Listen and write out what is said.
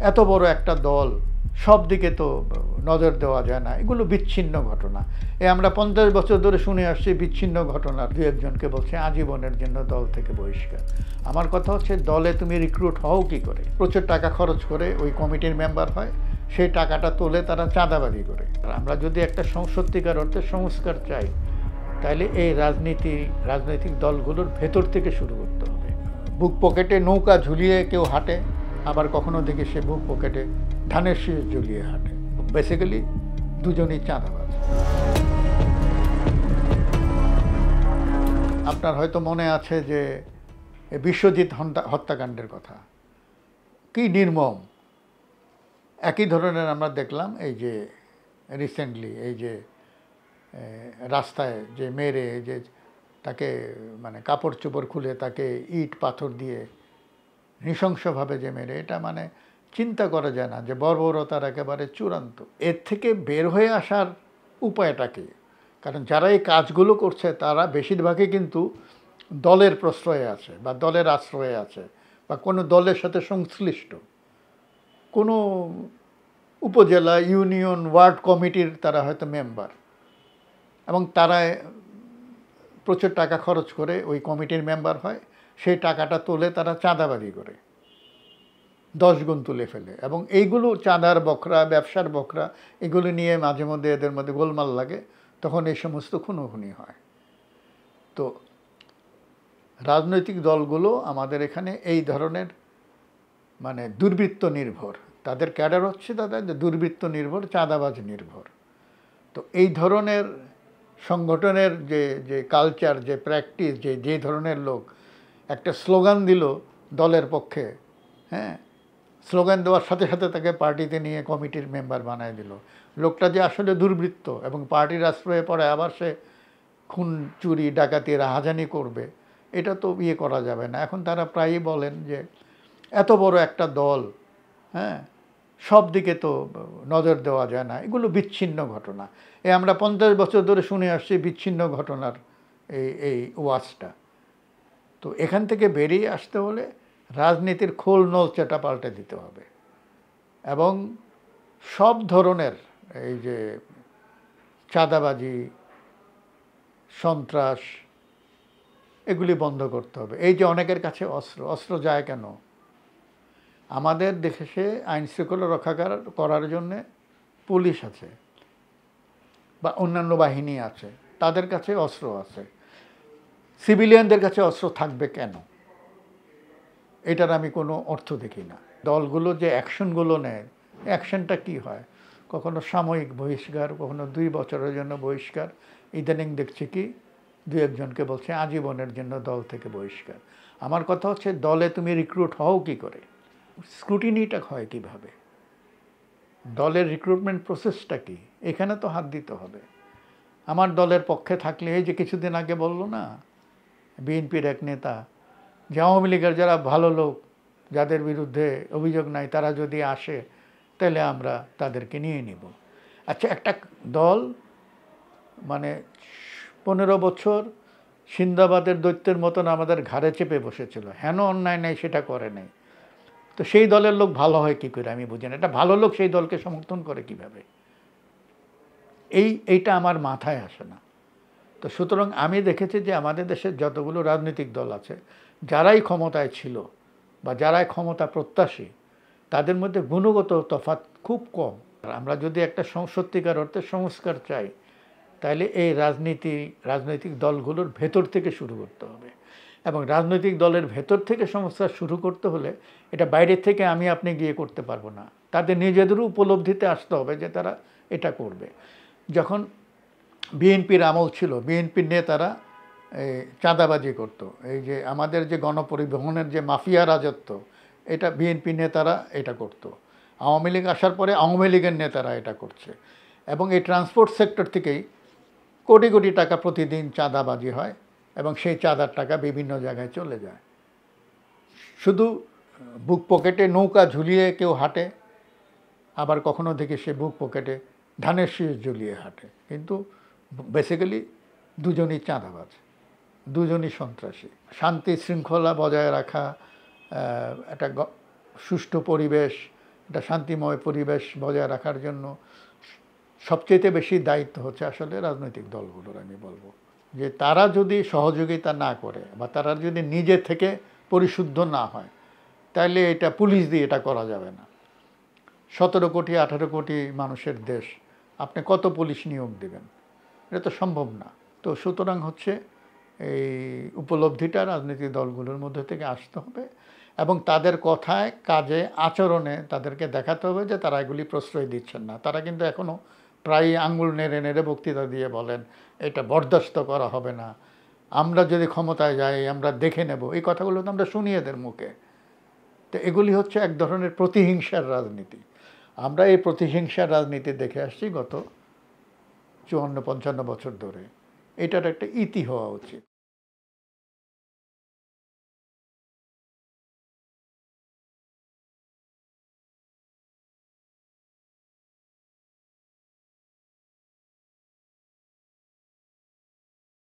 এত বড় একটা দল, সব দিকে তো নজর দেওয়া যায় না, এগুলো বিচ্ছিন্ন ঘটনা। আমরা 50 বছর ধরে শুনে আসছি বিচ্ছিন্ন ঘটনা। দু একজনকে বলছে আজীবনের জন্য দল থেকে বহিষ্কার। আমার কথা হচ্ছে, দলে তুমি রিক্রুট হও কি করে? প্রচুর টাকা খরচ করে ওই কমিটির মেম্বার হয়, সেই টাকাটা তোলে তারা চাঁদাবাজি করে। আমরা যদি একটা সত্যিকার অর্থে সংস্কার চাই, তাহলে এই রাজনৈতিক দলগুলোর ভেতর থেকে শুরু করতে হবে। বুক পকেটে নৌকা ঝুলিয়ে কেউ হাঁটে, আবার কখনো দেখি সে বুক পকেটে ধানের শীষ ঝুলিয়ে হাঁটে। বেসিক্যালি দুজনই চাঁদাবাজ। আপনার হয়তো মনে আছে যে বিশ্বজিৎ হত্যাকাণ্ডের কথা, কি নির্মম। একই ধরনের আমরা দেখলাম এই যে রিসেন্টলি এই যে রাস্তায় যে মেরে যে তাকে মানে কাপড় চোপড় খুলে তাকে ইট পাথর দিয়ে নৃশংসভাবে যে মেরে, এটা মানে চিন্তা করা যায় না যে বর্বরতার একেবারে চূড়ান্ত। এর থেকে বের হয়ে আসার উপায়টা কি? কারণ যারা এই কাজগুলো করছে তারা বেশিরভাগই কিন্তু দলের প্রশ্রয়ে আছে বা দলের আশ্রয়ে আছে বা কোনো দলের সাথে সংশ্লিষ্ট, কোনো উপজেলা, ইউনিয়ন, ওয়ার্ড কমিটির তারা হয়তো মেম্বার, এবং তারা প্রচুর টাকা খরচ করে ওই কমিটির মেম্বার হয়, সেই টাকাটা তোলে তারা চাঁদাবাজি করে 10 গুণ তুলে ফেলে। এবং এইগুলো চাঁদার বকরা, ব্যবসার বকরা, এগুলো নিয়ে মাঝে মধ্যে এদের মধ্যে গোলমাল লাগে, তখন এই সমস্ত খুনোখুনি হয়। তো রাজনৈতিক দলগুলো আমাদের এখানে এই ধরনের মানে দুর্বৃত্ত নির্ভর, তাদের ক্যাডার হচ্ছে তাদের দুর্বৃত্ত নির্ভর, চাঁদাবাজ নির্ভর। তো এই ধরনের সংগঠনের যে কালচার, যে প্র্যাকটিস, যে ধরনের লোক একটা স্লোগান দিল দলের পক্ষে, হ্যাঁ, স্লোগান দেওয়ার সাথে সাথে তাকে পার্টিতে নিয়ে কমিটির মেম্বার বানায় দিল। লোকটা যে আসলে দুর্বৃত্ত এবং পার্টির আশ্রয়ে পড়ে আবার সে খুন, চুরি, ডাকাতি, রাহাজানি করবে, এটা তো করা যাবে না। এখন তারা প্রায়ই বলেন যে এত বড় একটা দল, হ্যাঁ, সব দিকে তো নজর দেওয়া যায় না, এগুলো বিচ্ছিন্ন ঘটনা। আমরা 50 বছর ধরে শুনে আসছি বিচ্ছিন্ন ঘটনার এই ওয়াজটা। তো এখান থেকে বেরিয়ে আসতে হলে রাজনীতির খোল নলচাটা পাল্টে দিতে হবে এবং সব ধরনের এই যে চাঁদাবাজি, সন্ত্রাস, এগুলি বন্ধ করতে হবে। এই যে অনেকের কাছে অস্ত্র যায় কেন? আমাদের দেশে আইন শৃঙ্খলা রক্ষা করার জন্যে পুলিশ আছে বা অন্যান্য বাহিনী আছে, তাদের কাছে অস্ত্র আছে। সিভিলিয়ানদের কাছে অস্ত্র থাকবে কেন? এটার আমি কোনো অর্থ দেখি না। দলগুলো যে অ্যাকশনগুলো নেয়, অ্যাকশনটা কি হয়? কখনো সাময়িক বহিষ্কার, কখনো 2 বছরের জন্য বহিষ্কার। ইদানিং দেখছি কি 2-একজনকে বলছে আজীবনের জন্য দল থেকে বহিষ্কার। আমার কথা হচ্ছে, দলে তুমি রিক্রুট হও কি করে? স্ক্রুটিনিটা হয় কিভাবে? দলের রিক্রুটমেন্ট প্রসেসটা কি? এখানে তো হাত দিতে হবে। আমার দলের পক্ষে থাকলে, এই যে কিছুদিন আগে বললো না বিএনপির এক নেতা, যে আওয়ামী লীগের যারা ভালো লোক, যাদের বিরুদ্ধে অভিযোগ নাই, তারা যদি আসে তাহলে আমরা তাদেরকে নিয়ে নিব। আচ্ছা, একটা দল মানে 15 বছর সিন্দাবাদের দৈত্যের মতন আমাদের ঘাড়ে চেপে বসেছিল, হেন অন্যায় নেই সেটা করে নেই, তো সেই দলের লোক ভালো হয় কী করে? আমি বুঝি না। একটা ভালো লোক সেই দলকে সমর্থন করে কিভাবে? এইটা আমার মাথায় আসে না। তো সুতরাং আমি দেখেছি যে আমাদের দেশের যতগুলো রাজনৈতিক দল আছে, যারাই ক্ষমতায় ছিল বা যারাই ক্ষমতা প্রত্যাশী, তাদের মধ্যে গুণগত তফাৎ খুব কম। আমরা যদি একটা সত্যিকার অর্থে সংস্কার চাই, তাহলে এই রাজনৈতিক দলগুলোর ভেতর থেকে শুরু করতে হবে। এবং রাজনৈতিক দলের ভেতর থেকে সংস্কার শুরু করতে হলে এটা বাইরের থেকে আমি আপনি গিয়ে করতে পারবো না। তাদের নিজেদেরও উপলব্ধিতে আসতে হবে যে তারা এটা করবে। যখন বিএনপির আমল ছিল, বিএনপির নেতারা চাঁদাবাজি করত, এই যে আমাদের যে গণপরিবহনের যে মাফিয়া রাজত্ব, এটা বিএনপি নেতারা এটা করত। আওয়ামী লীগ আসার পরে আওয়ামী লীগের নেতারা এটা করছে। এবং এই ট্রান্সপোর্ট সেক্টর থেকেই কোটি কোটি টাকা প্রতিদিন চাঁদাবাজি হয় এবং সেই চাঁদার টাকা বিভিন্ন জায়গায় চলে যায়। শুধু বুক পকেটে নৌকা ঝুলিয়ে কেউ হাঁটে, আবার কখনো দেখি সে বুক পকেটে ধানের শীষ ঝুলিয়ে হাঁটে। কিন্তু বেসিক্যালি দুজনই চাঁদাবাজ, দুজনই সন্ত্রাসী। শান্তি শৃঙ্খলা বজায় রাখা, একটা সুষ্ঠু পরিবেশ একটা শান্তিময় পরিবেশ বজায় রাখার জন্য সবচেয়ে বেশি দায়িত্ব হচ্ছে আসলে রাজনৈতিক দলগুলোর, আমি বলবো যে তারা যদি সহযোগিতা না করে বা তারা যদি নিজে থেকে পরিশুদ্ধ না হয়, তাহলে এটা পুলিশ দিয়ে এটা করা যাবে না। 17 কোটি 18 কোটি মানুষের দেশ, আপনি কত পুলিশ নিয়োগ দেবেন? এটা তো সম্ভব না। তো সুতরাং হচ্ছে এই উপলব্ধিটা রাজনৈতিক দলগুলোর মধ্যে থেকে আসতে হবে এবং তাদের কথায়, কাজে, আচরণে তাদেরকে দেখাতে হবে যে তারা এগুলি প্রশ্রয় দিচ্ছেন না। তারা কিন্তু এখনও প্রায়ই আঙুল নেড়ে নেড়ে বক্তৃতা দিয়ে বলেন এটা বরদাস্ত করা হবে না, আমরা যদি ক্ষমতায় যাই আমরা দেখে নেব। এই কথাগুলো তো আমরা শুনি এদের মুখে। তো এগুলি হচ্ছে এক ধরনের প্রতিহিংসার রাজনীতি। আমরা এই প্রতিহিংসার রাজনীতি দেখে আসছি গত 54-55 বছর ধরে। এটার একটা ইতি হওয়া উচিত।